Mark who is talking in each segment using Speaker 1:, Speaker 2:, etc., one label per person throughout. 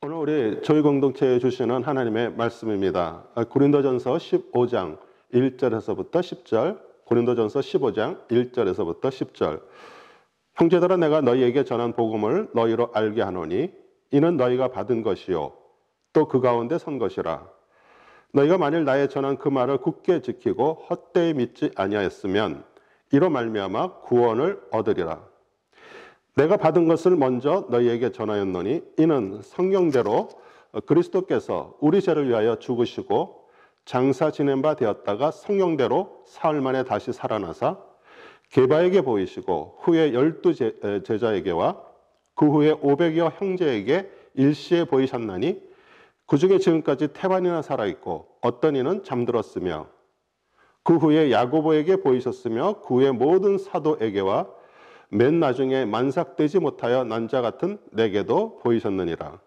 Speaker 1: 오늘 우리 저희 공동체에 주시는 하나님의 말씀입니다. 고린도전서 15장 1절에서부터 10절, 고린도전서 15장 1절에서부터 10절. 형제들아, 내가 너희에게 전한 복음을 너희로 알게 하노니 이는 너희가 받은 것이요 또 그 가운데 선 것이라. 너희가 만일 나의 전한 그 말을 굳게 지키고 헛되이 믿지 아니하였으면 이로 말미암아 구원을 얻으리라. 내가 받은 것을 먼저 너희에게 전하였노니 이는 성경대로 그리스도께서 우리 죄를 위하여 죽으시고 장사 지낸 바 되었다가 성경대로 사흘 만에 다시 살아나사 게바에게 보이시고 후에 12 제자에게와 그 후에 500여 형제에게 일시에 보이셨나니 그 중에 지금까지 태반이나 살아있고 어떤 이는 잠들었으며 그 후에 야고보에게 보이셨으며 그 후에 모든 사도에게와 맨 나중에 만삭되지 못하여 난 자 같은 내게도 보이셨느니라.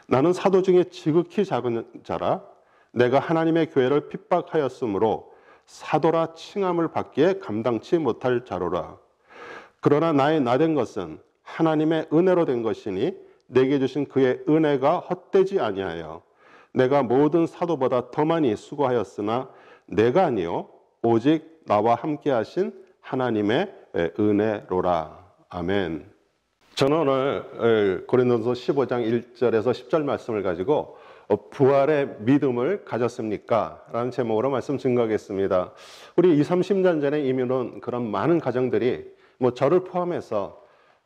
Speaker 1: 나는 사도 중에 지극히 작은 자라. 내가 하나님의 교회를 핍박하였으므로 사도라 칭함을 받기에 감당치 못할 자로라. 그러나 나의 나된 것은 하나님의 은혜로 된 것이니 내게 주신 그의 은혜가 헛되지 아니하여 내가 모든 사도보다 더 많이 수고하였으나 내가 아니요 오직 나와 함께 하신 하나님의 은혜로라. 아멘. 저는 오늘 고린도전서 15장 1절에서 10절 말씀을 가지고 부활의 믿음을 가졌습니까? 라는 제목으로 말씀 증거하겠습니다. 우리 20, 30년 전에 이민온 그런 많은 가정들이 저를 포함해서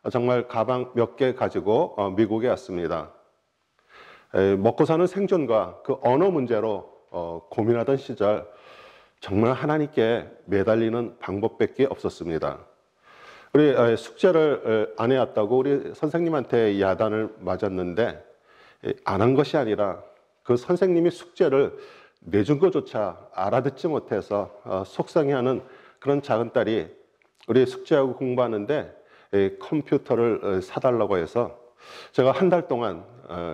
Speaker 1: 정말 가방 몇 개 가지고 미국에 왔습니다. 먹고 사는 생존과 그 언어 문제로 고민하던 시절 정말 하나님께 매달리는 방법밖에 없었습니다. 우리 숙제를 안 해왔다고 우리 선생님한테 야단을 맞았는데 안 한 것이 아니라 그 선생님이 숙제를 내준 것조차 알아듣지 못해서 속상해하는 그런 작은 딸이 우리 숙제하고 공부하는데 컴퓨터를 사달라고 해서 제가 한 달 동안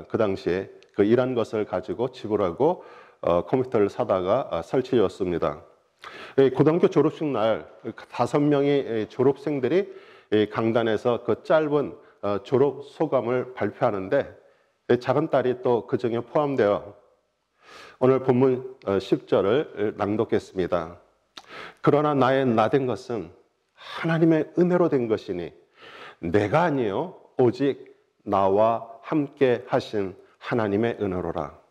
Speaker 1: 그 당시에 그 일한 것을 가지고 지불하고 컴퓨터를 사다가 설치해줬습니다. 고등학교 졸업식 날 5명의 졸업생들이 강단에서 그 짧은 졸업 소감을 발표하는데 작은 딸이 또 그 중에 포함되어 오늘 본문 10절을 낭독했습니다. 그러나 나의 나된 것은 하나님의 은혜로 된 것이니 내가 아니요 오직 나와 함께 하신 하나님의 은혜로라.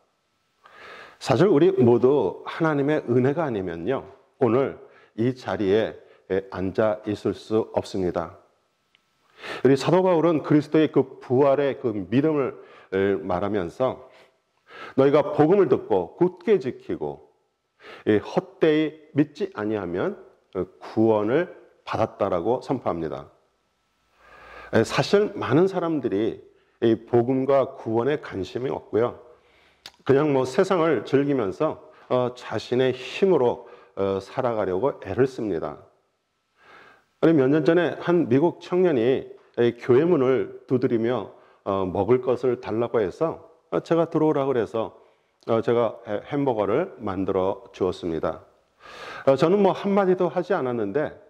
Speaker 1: 사실 우리 모두 하나님의 은혜가 아니면요 오늘 이 자리에 앉아 있을 수 없습니다. 우리 사도 바울은 그리스도의 그 부활의 그 믿음을 말하면서 너희가 복음을 듣고 굳게 지키고 헛되이 믿지 아니하면 구원을 받았다라고 선포합니다. 사실 많은 사람들이 이 복음과 구원에 관심이 없고요. 그냥 세상을 즐기면서 자신의 힘으로 살아가려고 애를 씁니다. 몇 년 전에 한 미국 청년이 교회 문을 두드리며 먹을 것을 달라고 해서 제가 들어오라고 그래서 제가 햄버거를 만들어 주었습니다. 저는 한마디도 하지 않았는데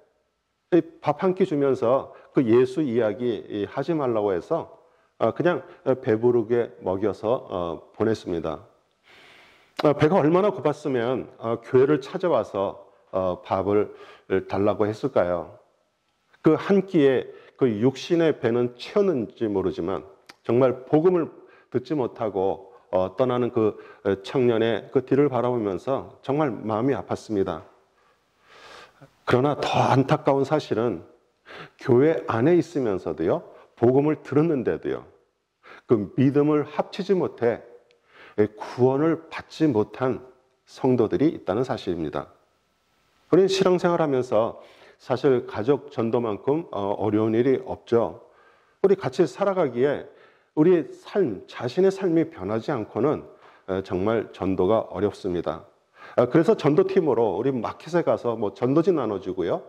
Speaker 1: 밥 한 끼 주면서 그 예수 이야기 하지 말라고 해서 그냥 배부르게 먹여서 보냈습니다. 배가 얼마나 고팠으면 교회를 찾아와서 밥을 달라고 했을까요? 그 한 끼에 그 육신의 배는 채웠는지 모르지만 정말 복음을 듣지 못하고 떠나는 그 청년의 그 뒤를 바라보면서 정말 마음이 아팠습니다. 그러나 더 안타까운 사실은 교회 안에 있으면서도요, 복음을 들었는데도요, 그 믿음을 합치지 못해 구원을 받지 못한 성도들이 있다는 사실입니다. 우리는 신앙생활하면서 사실 가족 전도만큼 어려운 일이 없죠. 우리 같이 살아가기에 우리 삶, 자신의 삶이 변하지 않고는 정말 전도가 어렵습니다. 그래서 전도팀으로 우리 마켓에 가서 전도지 나눠주고요.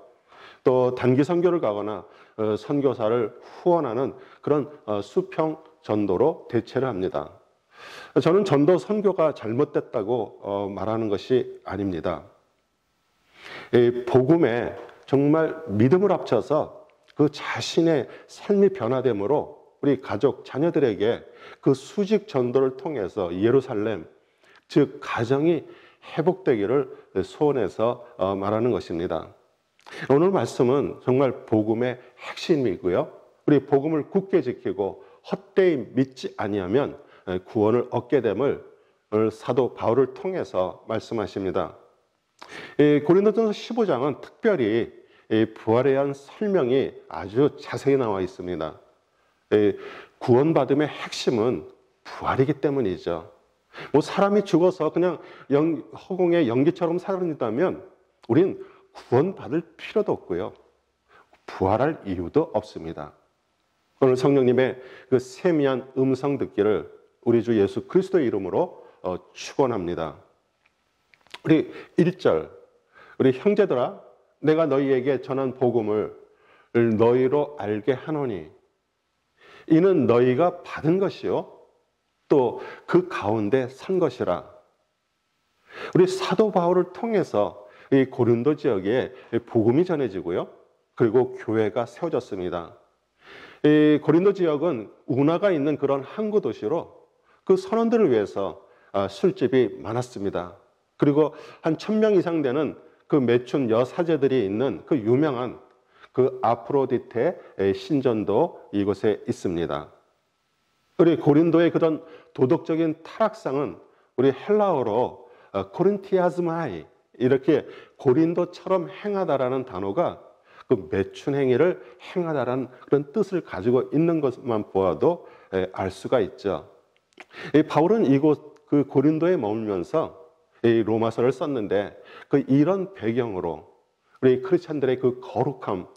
Speaker 1: 또 단기 선교를 가거나 선교사를 후원하는 그런 수평 전도로 대체를 합니다. 저는 전도 선교가 잘못됐다고 말하는 것이 아닙니다. 복음에 정말 믿음을 합쳐서 그 자신의 삶이 변화됨으로 우리 가족, 자녀들에게 그 수직 전도를 통해서 예루살렘, 즉 가정이 회복되기를 소원해서 말하는 것입니다. 오늘 말씀은 정말 복음의 핵심이고요. 우리 복음을 굳게 지키고 헛되이 믿지 아니하면 구원을 얻게 됨을 사도 바울을 통해서 말씀하십니다. 고린도전서 15장은 특별히 부활에 대한 설명이 아주 자세히 나와 있습니다. 구원받음의 핵심은 부활이기 때문이죠. 뭐 사람이 죽어서 그냥 허공의 연기처럼 사라진다면 우린 구원받을 필요도 없고요. 부활할 이유도 없습니다. 오늘 성령님의 그 세미한 음성 듣기를 우리 주 예수 그리스도의 이름으로 축원합니다. 우리 1절, 우리 형제들아 내가 너희에게 전한 복음을 너희로 알게 하노니 이는 너희가 받은 것이요 또 그 가운데 산 것이라. 우리 사도 바울을 통해서 이 고린도 지역에 복음이 전해지고요. 그리고 교회가 세워졌습니다. 이 고린도 지역은 운하가 있는 그런 항구 도시로 그 선원들을 위해서 술집이 많았습니다. 그리고 한 1000명 이상 되는 그 매춘 여사제들이 있는 그 유명한 그 아프로디테 신전도 이곳에 있습니다. 우리 고린도의 그런 도덕적인 타락상은 우리 헬라어로 코린티아즈마이, 이렇게 고린도처럼 행하다라는 단어가 그 매춘 행위를 행하다라는 그런 뜻을 가지고 있는 것만 보아도 알 수가 있죠. 바울은 이곳 그 고린도에 머물면서 이 로마서를 썼는데 그 이런 배경으로 우리 크리스찬들의 그 거룩함,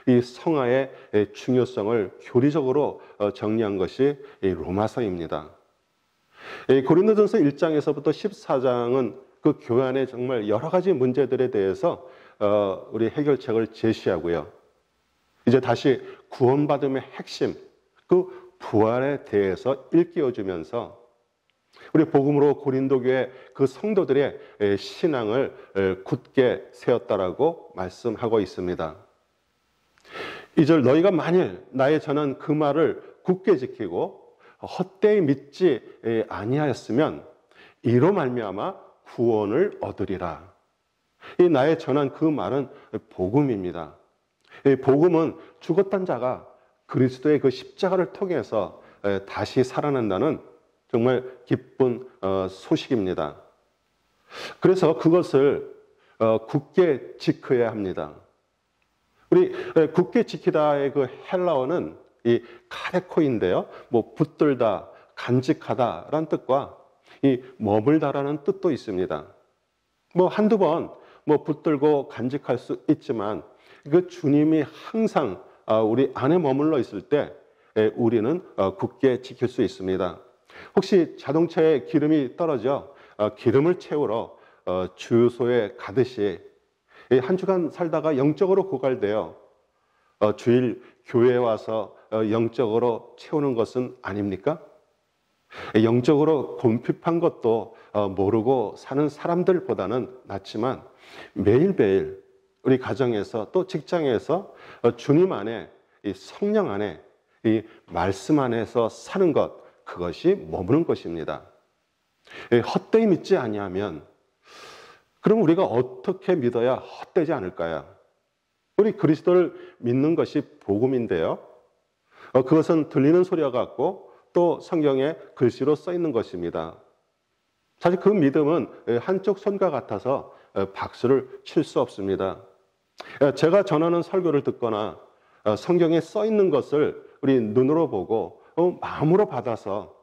Speaker 1: 이 성화의 중요성을 교리적으로 정리한 것이 이 로마서입니다. 고린도전서 1장에서부터 14장은 그 교회 안에 정말 여러 가지 문제들에 대해서 우리 해결책을 제시하고요. 이제 다시 구원받음의 핵심, 그 부활에 대해서 일깨워주면서 우리 복음으로 고린도 교회 그 성도들의 신앙을 굳게 세웠다라고 말씀하고 있습니다. 2절 너희가 만일 나의 전한 그 말을 굳게 지키고 헛되이 믿지 아니하였으면 이로 말미암아 구원을 얻으리라. 이 나의 전한 그 말은 복음입니다. 이 복음은 죽었던 자가 그리스도의 그 십자가를 통해서 다시 살아난다는 정말 기쁜 소식입니다. 그래서 그것을 굳게 지켜야 합니다. 우리 굳게 지키다의 그 헬라어는 이 카레코인데요. 뭐 붙들다, 간직하다라는 뜻과 이 머물다라는 뜻도 있습니다. 뭐 한두 번 뭐 붙들고 간직할 수 있지만 그 주님이 항상 우리 안에 머물러 있을 때 우리는 굳게 지킬 수 있습니다. 혹시 자동차에 기름이 떨어져 기름을 채우러 주유소에 가듯이 한 주간 살다가 영적으로 고갈되어 주일 교회에 와서 영적으로 채우는 것은 아닙니까? 영적으로 곰핍한 것도 모르고 사는 사람들보다는 낫지만 매일매일 우리 가정에서 또 직장에서 주님 안에, 이 성령 안에, 이 말씀 안에서 사는 것, 그것이 머무는 것입니다. 헛되이 믿지 아니하면 그럼 우리가 어떻게 믿어야 헛되지 않을까요? 우리 그리스도를 믿는 것이 복음인데요. 그것은 들리는 소리와 같고 또 성경에 글씨로 써 있는 것입니다. 사실 그 믿음은 한쪽 손과 같아서 박수를 칠 수 없습니다. 제가 전하는 설교를 듣거나 성경에 써 있는 것을 우리 눈으로 보고 마음으로 받아서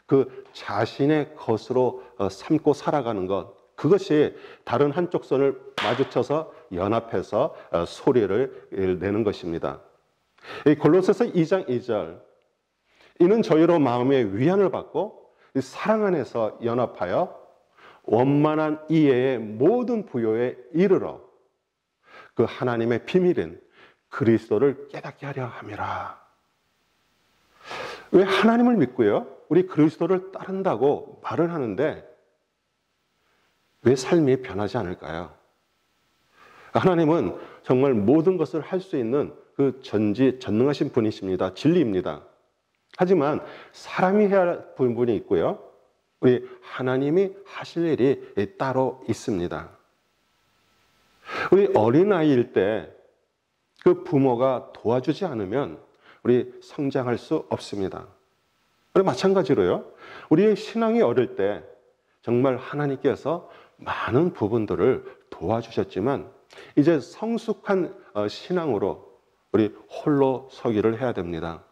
Speaker 1: 그 자신의 것으로 삼고 살아가는 것, 그것이 다른 한쪽 손을 마주쳐서 연합해서 소리를 내는 것입니다. 골로새서 2장 2절 이는 저희로 마음의 위안을 받고 사랑 안에서 연합하여 원만한 이해의 모든 부요에 이르러 그 하나님의 비밀인 그리스도를 깨닫게 하려 함이라. 왜 하나님을 믿고요? 우리 그리스도를 따른다고 말을 하는데 왜 삶이 변하지 않을까요? 하나님은 정말 모든 것을 할 수 있는 그 전지전능하신 분이십니다. 진리입니다. 하지만 사람이 해야 할 부분이 있고요. 우리 하나님이 하실 일이 따로 있습니다. 우리 어린아이일 때 그 부모가 도와주지 않으면 우리 성장할 수 없습니다. 마찬가지로요. 우리의 신앙이 어릴 때 정말 하나님께서 많은 부분들을 도와주셨지만 이제 성숙한 신앙으로 우리 홀로 서기를 해야 됩니다.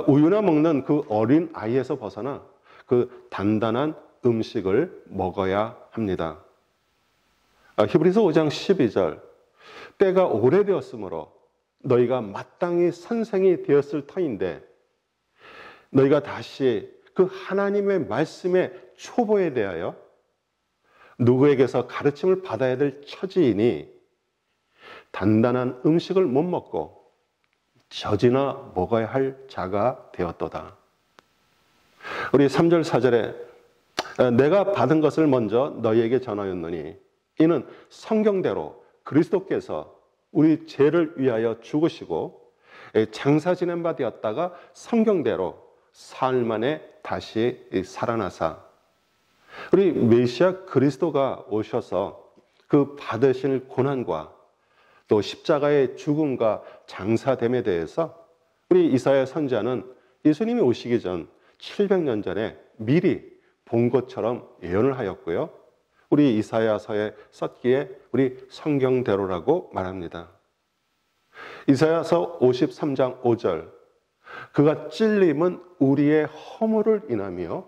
Speaker 1: 우유나 먹는 그 어린 아이에서 벗어나 그 단단한 음식을 먹어야 합니다. 히브리서 5장 12절 때가 오래되었으므로 너희가 마땅히 선생이 되었을 터인데 너희가 다시 그 하나님의 말씀의 초보에 대하여 누구에게서 가르침을 받아야 될 처지이니 단단한 음식을 못 먹고 젖이나 먹어야 할 자가 되었도다. 우리 3절 4절에 내가 받은 것을 먼저 너희에게 전하였노니 이는 성경대로 그리스도께서 우리 죄를 위하여 죽으시고 장사 지낸 바 되었다가 성경대로 사흘 만에 다시 살아나사 우리 메시아 그리스도가 오셔서 그 받으실 고난과 또 십자가의 죽음과 장사됨에 대해서 우리 이사야 선지자는 예수님이 오시기 전 700년 전에 미리 본 것처럼 예언을 하였고요. 우리 이사야서에 썼기에 우리 성경대로라고 말합니다. 이사야서 53장 5절 그가 찔림은 우리의 허물을 인하며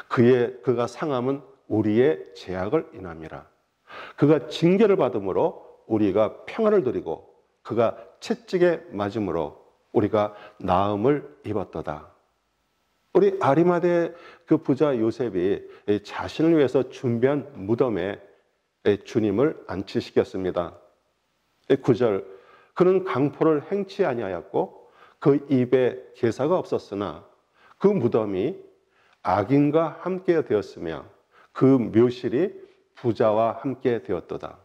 Speaker 1: 그가 상함은 우리의 죄악을 인함이라. 그가 징계를 받음으로 우리가 평안을 누리고 그가 채찍에 맞음으로 우리가 나음을 입었도다. 우리 아리마대 그 부자 요셉이 자신을 위해서 준비한 무덤에 주님을 안치시켰습니다. 9절 그는 강포를 행치 아니하였고 그 입에 괴사가 없었으나 그 무덤이 악인과 함께 되었으며 그 묘실이 부자와 함께 되었도다.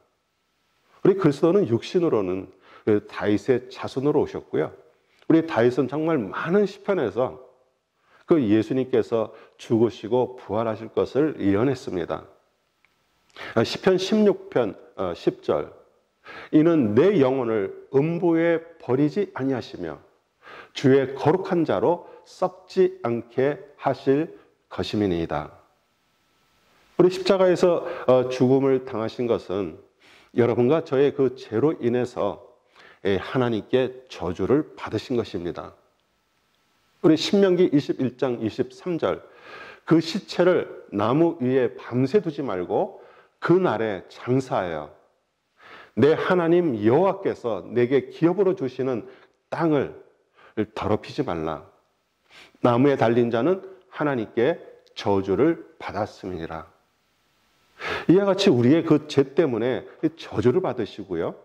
Speaker 1: 우리 그리스도는 육신으로는 다윗의 자손으로 오셨고요. 우리 다윗은 정말 많은 시편에서 그 예수님께서 죽으시고 부활하실 것을 예언했습니다. 시편 16편 10절 이는 내 영혼을 음부에 버리지 아니하시며 주의 거룩한 자로 썩지 않게 하실 것임이니이다. 우리 십자가에서 죽음을 당하신 것은 여러분과 저의 그 죄로 인해서 하나님께 저주를 받으신 것입니다. 우리 신명기 21장 23절 그 시체를 나무 위에 밤새 두지 말고 그 날에 장사하여 내 하나님 여호와께서 내게 기업으로 주시는 땅을 더럽히지 말라. 나무에 달린 자는 하나님께 저주를 받았음이니라. 이와 같이 우리의 그 죄 때문에 저주를 받으시고요.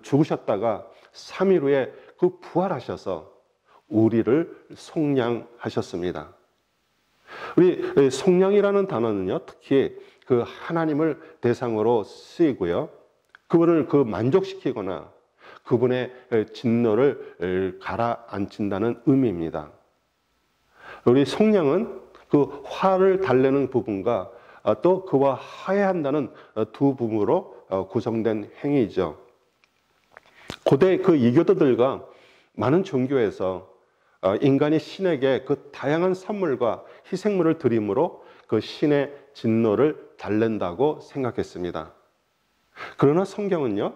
Speaker 1: 죽으셨다가 3일 후에 그 부활하셔서 우리를 속량하셨습니다. 우리 속량이라는 단어는요, 특히 그 하나님을 대상으로 쓰이고요. 그분을 그 만족시키거나 그분의 진노를 가라앉힌다는 의미입니다. 우리 속량은 그 화를 달래는 부분과 또 그와 화해한다는 두 부분으로 구성된 행위이죠. 고대 그 이교도들과 많은 종교에서 인간이 신에게 그 다양한 선물과 희생물을 드림으로 그 신의 진노를 달랜다고 생각했습니다. 그러나 성경은요,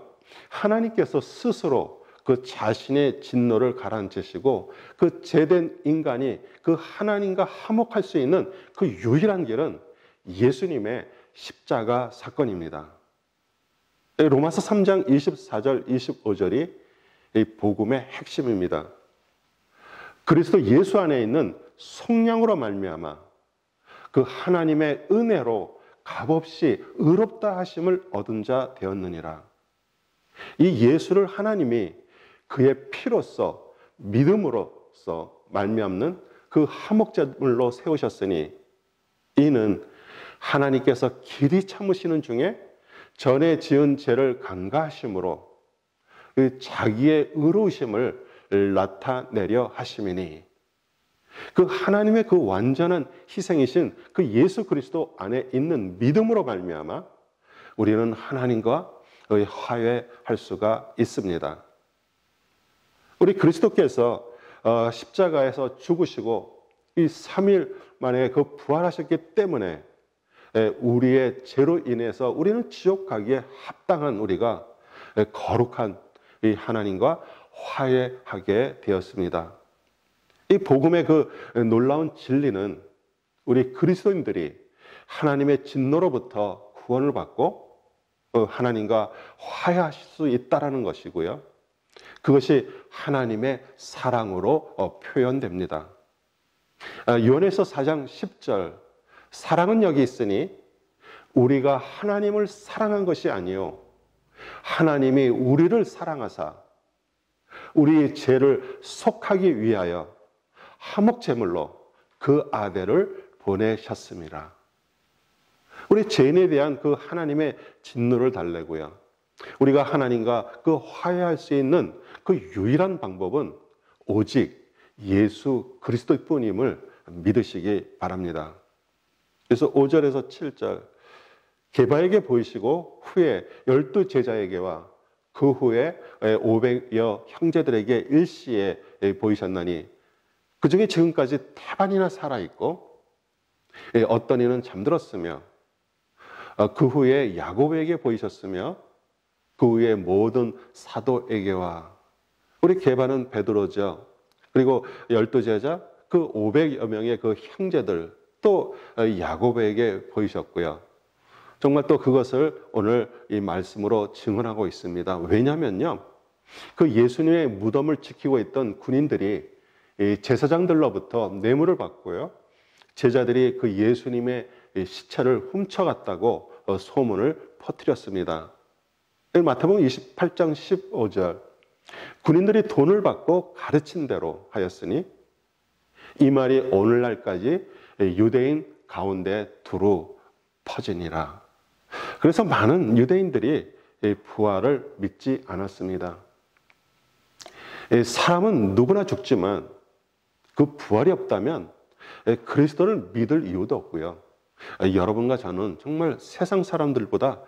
Speaker 1: 하나님께서 스스로 그 자신의 진노를 가라앉히시고 그 죄된 인간이 그 하나님과 화목할 수 있는 그 유일한 길은 예수님의 십자가 사건입니다. 로마서 3장 24절 25절이 이 복음의 핵심입니다. 그리스도 예수 안에 있는 속량으로 말미암아 그 하나님의 은혜로 값없이 의롭다 하심을 얻은 자 되었느니라. 이 예수를 하나님이 그의 피로써 믿음으로써 말미암는 그 화목제물로 세우셨으니 이는 하나님께서 길이 참으시는 중에 전에 지은 죄를 간과하심으로 자기의 의로우심을 나타내려 하심이니. 그 하나님의 그 완전한 희생이신 그 예수 그리스도 안에 있는 믿음으로 말미암아 우리는 하나님과 화해할 수가 있습니다. 우리 그리스도께서 십자가에서 죽으시고 이 3일 만에 그 부활하셨기 때문에 우리의 죄로 인해서 우리는 지옥 가기에 합당한 우리가 거룩한 이 하나님과 화해하게 되었습니다. 이 복음의 그 놀라운 진리는 우리 그리스도인들이 하나님의 진노로부터 구원을 받고 하나님과 화해하실 수 있다라는 것이고요. 그것이 하나님의 사랑으로 표현됩니다. 요한에서 4장 10절 사랑은 여기 있으니 우리가 하나님을 사랑한 것이 아니요 하나님이 우리를 사랑하사 우리의 죄를 속하기 위하여 화목제물로 그 아들을 보내셨습니다. 우리 죄인에 대한 그 하나님의 진노를 달래고요. 우리가 하나님과 그 화해할 수 있는 그 유일한 방법은 오직 예수 그리스도뿐임을 믿으시기 바랍니다. 그래서 5절에서 7절 게바에게 보이시고 후에 12제자에게와 그 후에 500여 형제들에게 일시에 보이셨나니 그 중에 지금까지 태반이나 살아있고 어떤 이는 잠들었으며 그 후에 야고보에게 보이셨으며 그 후에 모든 사도에게와 우리 게바는 베드로죠. 그리고 12제자 그 500여 명의 그 형제들 또 야고보에게 보이셨고요. 정말 또 그것을 오늘 이 말씀으로 증언하고 있습니다. 왜냐면요. 그 예수님의 무덤을 지키고 있던 군인들이 제사장들로부터 뇌물을 받고요. 제자들이 그 예수님의 시체를 훔쳐갔다고 소문을 퍼뜨렸습니다. 마태복음 28장 15절 군인들이 돈을 받고 가르친 대로 하였으니 이 말이 오늘날까지 유대인 가운데 두루 퍼지니라. 그래서 많은 유대인들이 부활을 믿지 않았습니다. 사람은 누구나 죽지만 그 부활이 없다면 그리스도를 믿을 이유도 없고요. 여러분과 저는 정말 세상 사람들보다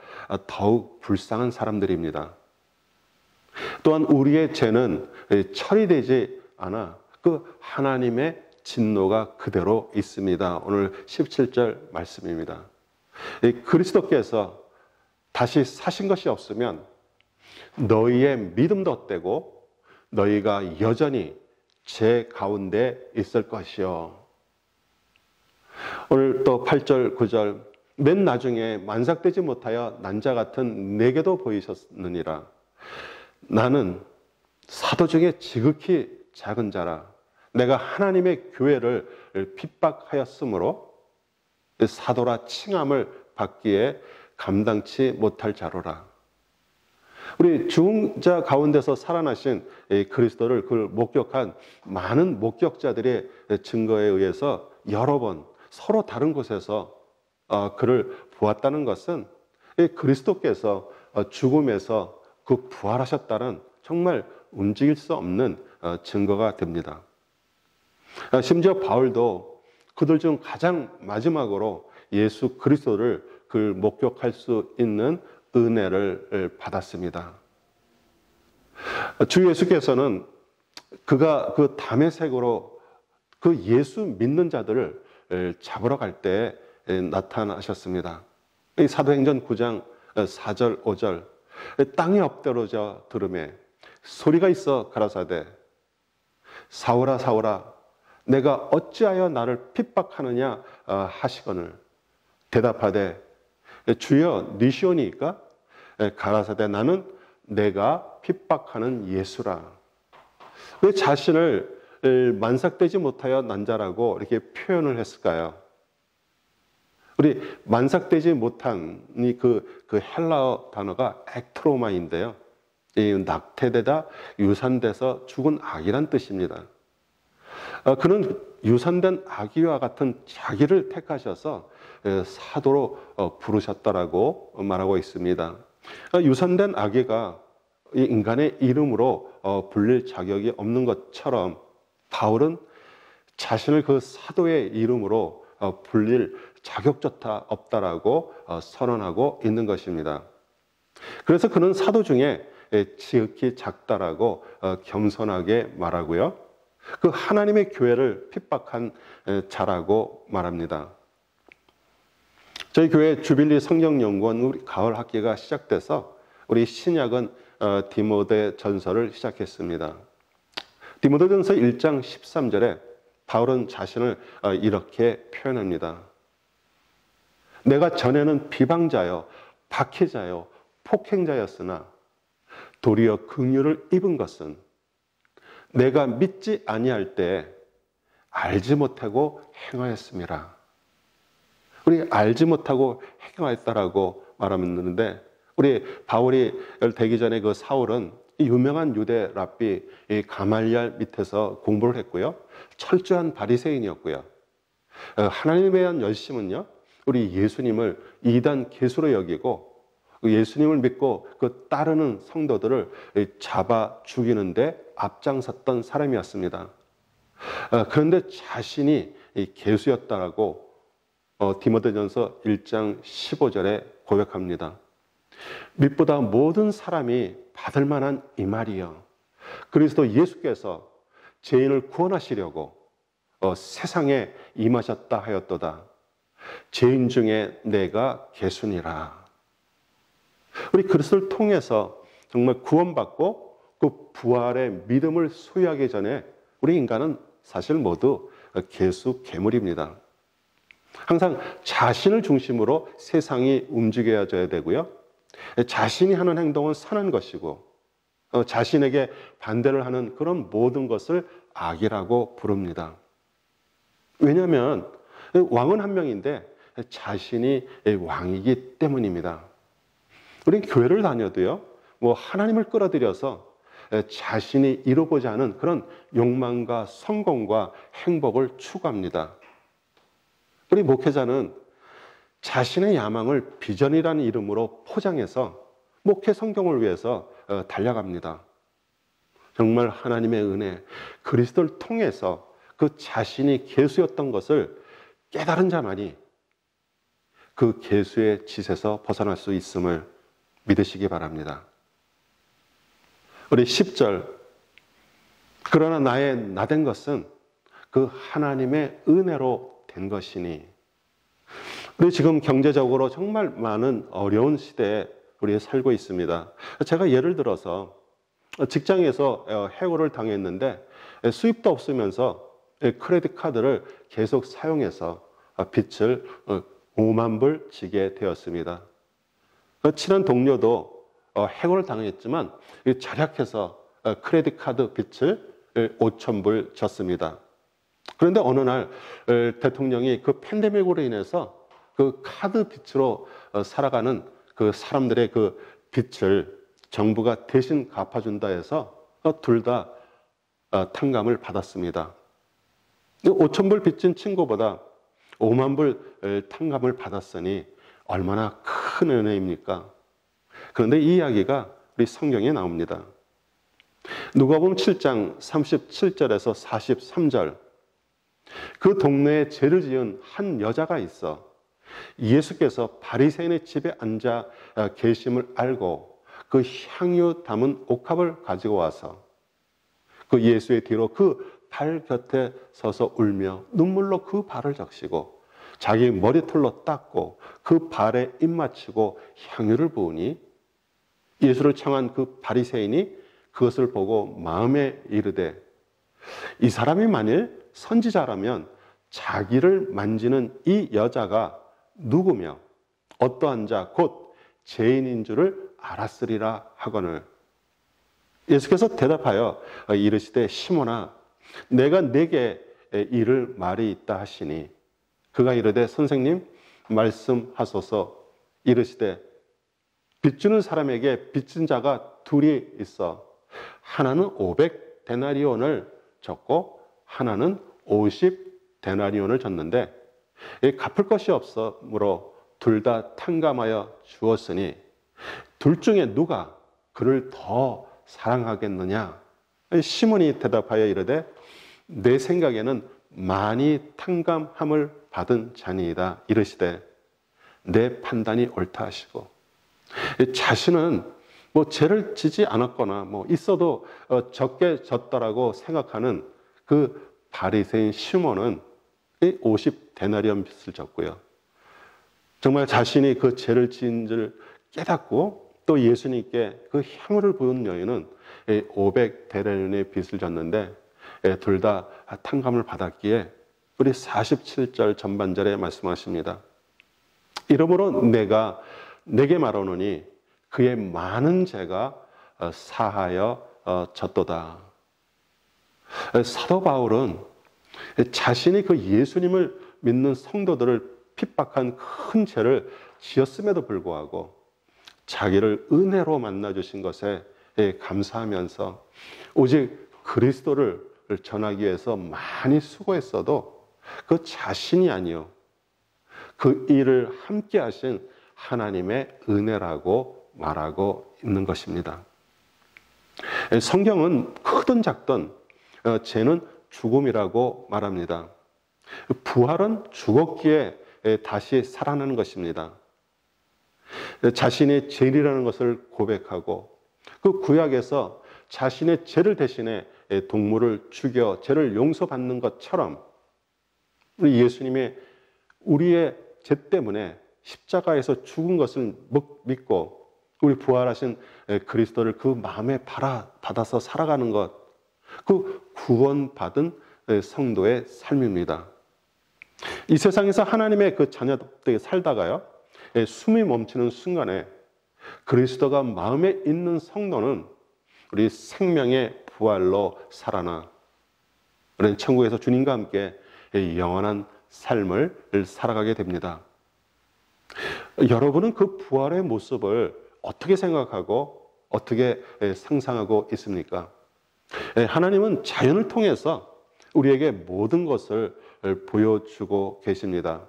Speaker 1: 더욱 불쌍한 사람들입니다. 또한 우리의 죄는 처리되지 않아 그 하나님의 진노가 그대로 있습니다. 오늘 17절 말씀입니다. 그리스도께서 다시 사신 것이 없으면 너희의 믿음도 헛되고 너희가 여전히 죄 가운데 있을 것이요. 오늘 또 8절 9절 맨 나중에 만삭되지 못하여 난자 같은 내게도 보이셨느니라. 나는 사도 중에 지극히 작은 자라. 내가 하나님의 교회를 핍박하였으므로 사도라 칭함을 받기에 감당치 못할 자로라. 우리 죽은 자 가운데서 살아나신 그리스도를 그를 목격한 많은 목격자들의 증거에 의해서 여러 번 서로 다른 곳에서 그를 보았다는 것은 그리스도께서 죽음에서 그 부활하셨다는 정말 움직일 수 없는 증거가 됩니다. 심지어 바울도 그들 중 가장 마지막으로 예수 그리스도를 그를 목격할 수 있는 은혜를 받았습니다. 주 예수께서는 그가 그 다메섹으로 그 예수 믿는 자들을 잡으러 갈 때 나타나셨습니다. 이 사도행전 9장 4절 5절 땅이 엎드러져 들음에 소리가 있어 가라사대 사울아 사울아 내가 어찌하여 나를 핍박하느냐 하시거늘 대답하되 주여 니시오니이까 가라사대 나는 내가 핍박하는 예수라. 왜 자신을 만삭되지 못하여 난자라고 이렇게 표현을 했을까요? 우리 만삭되지 못한 그 헬라어 단어가 액트로마인데요. 이 낙태되다 유산돼서 죽은 아기란 뜻입니다. 그는 유산된 아기와 같은 자기를 택하셔서 사도로 부르셨다라고 말하고 있습니다. 유산된 아기가 인간의 이름으로 불릴 자격이 없는 것처럼 바울은 자신을 그 사도의 이름으로 불릴 자격조차 없다라고 선언하고 있는 것입니다. 그래서 그는 사도 중에 지극히 작다라고 겸손하게 말하고요. 그 하나님의 교회를 핍박한 자라고 말합니다. 저희 교회 주빌리 성경연구원 우리 가을 학기가 시작돼서 우리 신약은 디모데 전서를 시작했습니다. 디모데 전서 1장 13절에 바울은 자신을 이렇게 표현합니다. 내가 전에는 비방자요, 박해자요, 폭행자였으나 도리어 긍휼을 입은 것은 내가 믿지 아니할 때 알지 못하고 행하였음이라. 우리 알지 못하고 행하였다라고 말하는데, 우리 바울이 되기 전에 그 사울은 유명한 유대 랍비 가말리알 밑에서 공부를 했고요. 철저한 바리새인이었고요. 하나님에 대한 열심은요, 우리 예수님을 이단 개수로 여기고 예수님을 믿고 그 따르는 성도들을 잡아 죽이는데 앞장섰던 사람이었습니다. 그런데 자신이 개수였다라고 디모데전서 1장 15절에 고백합니다. 밑보다 모든 사람이 받을 만한 이 말이요, 그리스도 예수께서 죄인을 구원하시려고 세상에 임하셨다 하였도다. 죄인 중에 내가 개수니라. 우리 그리스도를 통해서 정말 구원받고 그 부활의 믿음을 소유하기 전에 우리 인간은 사실 모두 개수 괴물입니다. 항상 자신을 중심으로 세상이 움직여져야 되고요. 자신이 하는 행동은 선한 것이고 자신에게 반대를 하는 그런 모든 것을 악이라고 부릅니다. 왜냐하면 왕은 한 명인데 자신이 왕이기 때문입니다. 우리는 교회를 다녀도요, 하나님을 끌어들여서 자신이 이루고자 하는 그런 욕망과 성공과 행복을 추구합니다. 우리 목회자는 자신의 야망을 비전이라는 이름으로 포장해서 목회 성공을 위해서 달려갑니다. 정말 하나님의 은혜, 그리스도를 통해서 그 자신이 개수였던 것을 깨달은 자만이 그 개수의 짓에서 벗어날 수 있음을 믿으시기 바랍니다. 우리 10절, 그러나 나의 나된 것은 그 하나님의 은혜로 된 것이니. 우리 지금 경제적으로 정말 많은 어려운 시대에 우리 살고 있습니다. 제가 예를 들어서 직장에서 해고를 당했는데 수입도 없으면서 크레딧 카드를 계속 사용해서 빚을 5만 불 지게 되었습니다. 친한 동료도 해고를 당했지만 절약해서 크레딧 카드 빚을 5천 불 졌습니다. 그런데 어느 날 대통령이 그 팬데믹으로 인해서 그 카드 빚으로 살아가는 그 사람들의 그 빚을 정부가 대신 갚아준다 해서 둘 다 탕감을 받았습니다. 5천 불 빚진 친구보다 5만 불 탕감을 받았으니 얼마나 큰 은혜입니까? 그런데 이 이야기가 우리 성경에 나옵니다. 누가복음 7장 37절에서 43절. 그 동네에 죄를 지은 한 여자가 있어 예수께서 바리새인의 집에 앉아 계심을 알고 그 향유 담은 옥합을 가지고 와서 그 예수의 뒤로 그 발 곁에 서서 울며 눈물로 그 발을 적시고 자기 머리털로 닦고 그 발에 입 맞추고 향유를 부으니 예수를 청한 그 바리새인이 그것을 보고 마음에 이르되 이 사람이 만일 선지자라면 자기를 만지는 이 여자가 누구며 어떠한 자 곧 죄인인 줄을 알았으리라 하거늘. 예수께서 대답하여 이르시되 시몬아 내가 네게 이를 말이 있다 하시니 그가 이르되 선생님 말씀하소서. 이르시되 빚주는 사람에게 빚진 자가 둘이 있어 하나는 500데나리온을 졌고 하나는 50데나리온을 졌는데 갚을 것이 없으므로 둘 다 탕감하여 주었으니 둘 중에 누가 그를 더 사랑하겠느냐? 시몬이 대답하여 이르되 내 생각에는 많이 탕감함을 받은 자니이다 이르시되 내 판단이 옳다 하시고, 자신은 죄를 지지 않았거나 있어도 적게 졌더라고 생각하는 그 바리새인 시몬은 50데나리온 빚을 졌고요. 정말 자신이 그 죄를 지은 줄 깨닫고 또 예수님께 그 향유를 부은 여인은 500데나리온의 빚을 졌는데 둘 다 탕감을 받았기에 우리 47절 전반절에 말씀하십니다. 이러므로 내가 내게 말하노니 그의 많은 죄가 사하여 졌도다. 사도 바울은 자신이 그 예수님을 믿는 성도들을 핍박한 큰 죄를 지었음에도 불구하고 자기를 은혜로 만나주신 것에 감사하면서 오직 그리스도를 전하기 위해서 많이 수고했어도 그 자신이 아니요 그 일을 함께 하신 하나님의 은혜라고 말하고 있는 것입니다. 성경은 크든 작든 죄는 죽음이라고 말합니다. 부활은 죽었기에 다시 살아나는 것입니다. 자신의 죄이라는 것을 고백하고 그 구약에서 자신의 죄를 대신해 동물을 죽여 죄를 용서받는 것처럼 우리 예수님의 우리의 죄 때문에 십자가에서 죽은 것을 믿고 우리 부활하신 그리스도를 그 마음에 받아서 살아가는 것, 그 구원받은 성도의 삶입니다. 이 세상에서 하나님의 그 자녀들이 살다가요, 숨이 멈추는 순간에 그리스도가 마음에 있는 성도는 우리 생명의 부활로 살아나 우리는 천국에서 주님과 함께 영원한 삶을 살아가게 됩니다. 여러분은 그 부활의 모습을 어떻게 생각하고 어떻게 상상하고 있습니까? 하나님은 자연을 통해서 우리에게 모든 것을 보여주고 계십니다.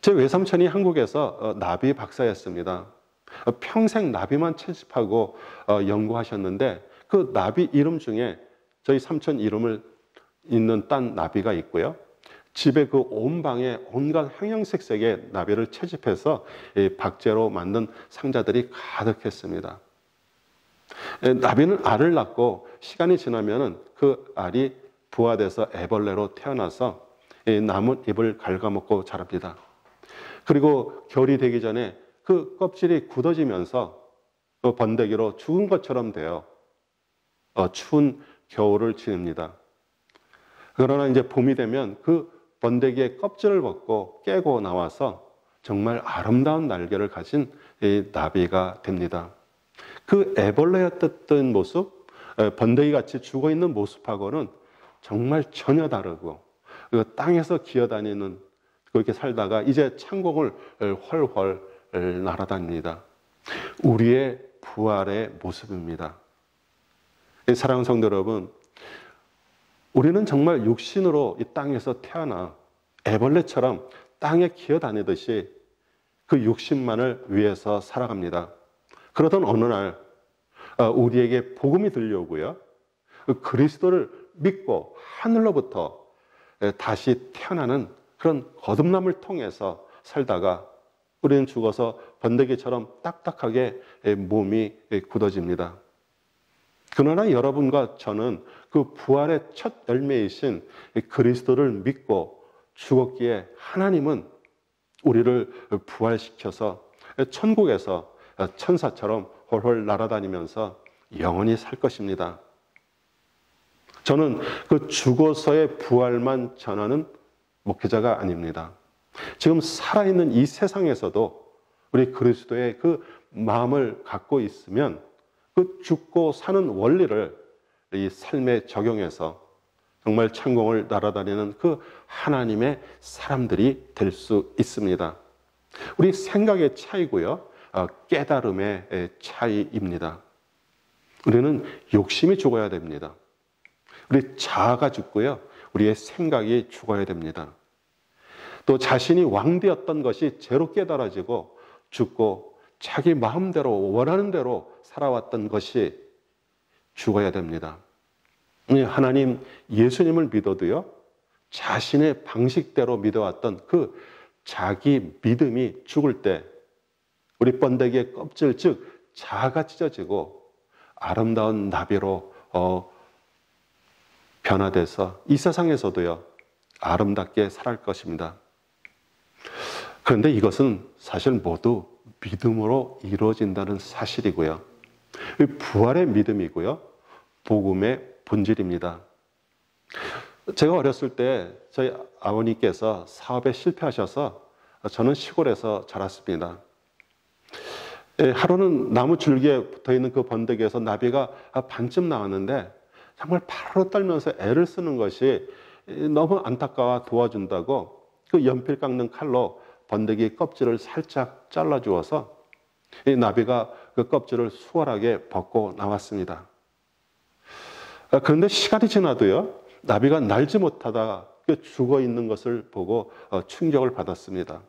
Speaker 1: 제 외삼촌이 한국에서 나비 박사였습니다. 평생 나비만 채집하고 연구하셨는데 그 나비 이름 중에 저희 삼촌 이름을 있는 딴 나비가 있고요. 집에 그 온 방에 온갖 형형색색의 나비를 채집해서 박제로 만든 상자들이 가득했습니다. 나비는 알을 낳고 시간이 지나면 그 알이 부화돼서 애벌레로 태어나서 남은 잎을 갉아먹고 자랍니다. 그리고 겨울이 되기 전에 그 껍질이 굳어지면서 그 번데기로 죽은 것처럼 되어 추운 겨울을 지냅니다. 그러나 이제 봄이 되면 그 번데기의 껍질을 벗고 깨고 나와서 정말 아름다운 날개를 가진 이 나비가 됩니다. 그 애벌레였던 모습, 번데기같이 죽어있는 모습하고는 정말 전혀 다르고 땅에서 기어다니는 그렇게 살다가 이제 창공을 훨훨 날아다닙니다. 우리의 부활의 모습입니다. 사랑하는 성도 여러분, 우리는 정말 육신으로 이 땅에서 태어나 애벌레처럼 땅에 기어다니듯이 그 육신만을 위해서 살아갑니다. 그러던 어느 날 우리에게 복음이 들려오고요. 그리스도를 믿고 하늘로부터 다시 태어나는 그런 거듭남을 통해서 살다가 우리는 죽어서 번데기처럼 딱딱하게 몸이 굳어집니다. 그러나 여러분과 저는 그 부활의 첫 열매이신 그리스도를 믿고 죽었기에 하나님은 우리를 부활시켜서 천국에서 천사처럼 홀홀 날아다니면서 영원히 살 것입니다. 저는 그 죽어서의 부활만 전하는 목회자가 아닙니다. 지금 살아있는 이 세상에서도 우리 그리스도의 그 마음을 갖고 있으면 그 죽고 사는 원리를 이 삶에 적용해서 정말 천국을 날아다니는 그 하나님의 사람들이 될 수 있습니다. 우리 생각의 차이고요. 깨달음의 차이입니다. 우리는 욕심이 죽어야 됩니다. 우리 자아가 죽고요. 우리의 생각이 죽어야 됩니다. 또 자신이 왕되었던 것이 죄로 깨달아지고 죽고 자기 마음대로 원하는 대로 살아왔던 것이 죽어야 됩니다. 하나님 예수님을 믿어도요, 자신의 방식대로 믿어왔던 그 자기 믿음이 죽을 때 우리 번데기의 껍질, 즉 자아가 찢어지고 아름다운 나비로 변화돼서 이 세상에서도요, 아름답게 살아갈 것입니다. 그런데 이것은 사실 모두 믿음으로 이루어진다는 사실이고요. 부활의 믿음이고요. 복음의 본질입니다. 제가 어렸을 때 저희 아버님께서 사업에 실패하셔서 저는 시골에서 자랐습니다. 하루는 나무 줄기에 붙어있는 그 번데기에서 나비가 반쯤 나왔는데 정말 발로 떨면서 애를 쓰는 것이 너무 안타까워 도와준다고 그 연필 깎는 칼로 번데기 껍질을 살짝 잘라주어서 이 나비가 그 껍질을 수월하게 벗고 나왔습니다. 그런데 시간이 지나도요, 나비가 날지 못하다가 죽어 있는 것을 보고 충격을 받았습니다.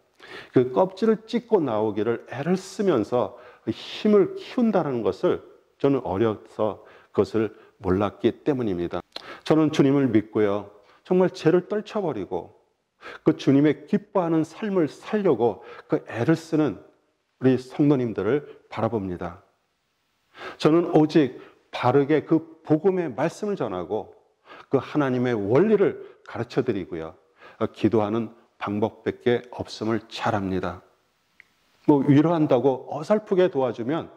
Speaker 1: 그 껍질을 찢고 나오기를 애를 쓰면서 힘을 키운다는 것을 저는 어려서 그것을 몰랐기 때문입니다. 저는 주님을 믿고요, 정말 죄를 떨쳐버리고 그 주님의 기뻐하는 삶을 살려고 그 애를 쓰는 우리 성도님들을 바라봅니다. 저는 오직 바르게 그 복음의 말씀을 전하고 그 하나님의 원리를 가르쳐 드리고요, 기도하는 방법밖에 없음을 잘 압니다. 위로한다고 어설프게 도와주면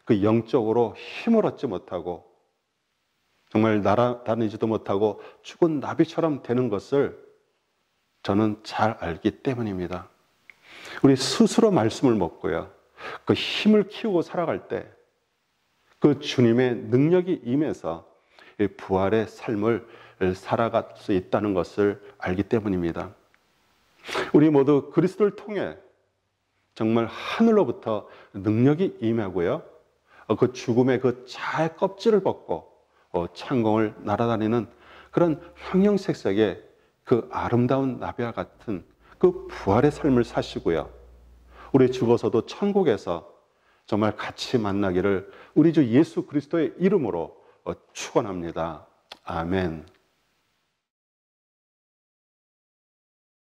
Speaker 1: 그 영적으로 힘을 얻지 못하고 정말 날아다니지도 못하고 죽은 나비처럼 되는 것을 저는 잘 알기 때문입니다. 우리 스스로 말씀을 먹고요, 그 힘을 키우고 살아갈 때 그 주님의 능력이 임해서 부활의 삶을 살아갈 수 있다는 것을 알기 때문입니다. 우리 모두 그리스도를 통해 정말 하늘로부터 능력이 임하고요, 그 죽음의 그 자의 껍질을 벗고 창공을 날아다니는 그런 형형색색의 그 아름다운 나비와 같은 그 부활의 삶을 사시고요, 우리 죽어서도 천국에서 정말 같이 만나기를 우리 주 예수 그리스도의 이름으로 축원합니다. 아멘.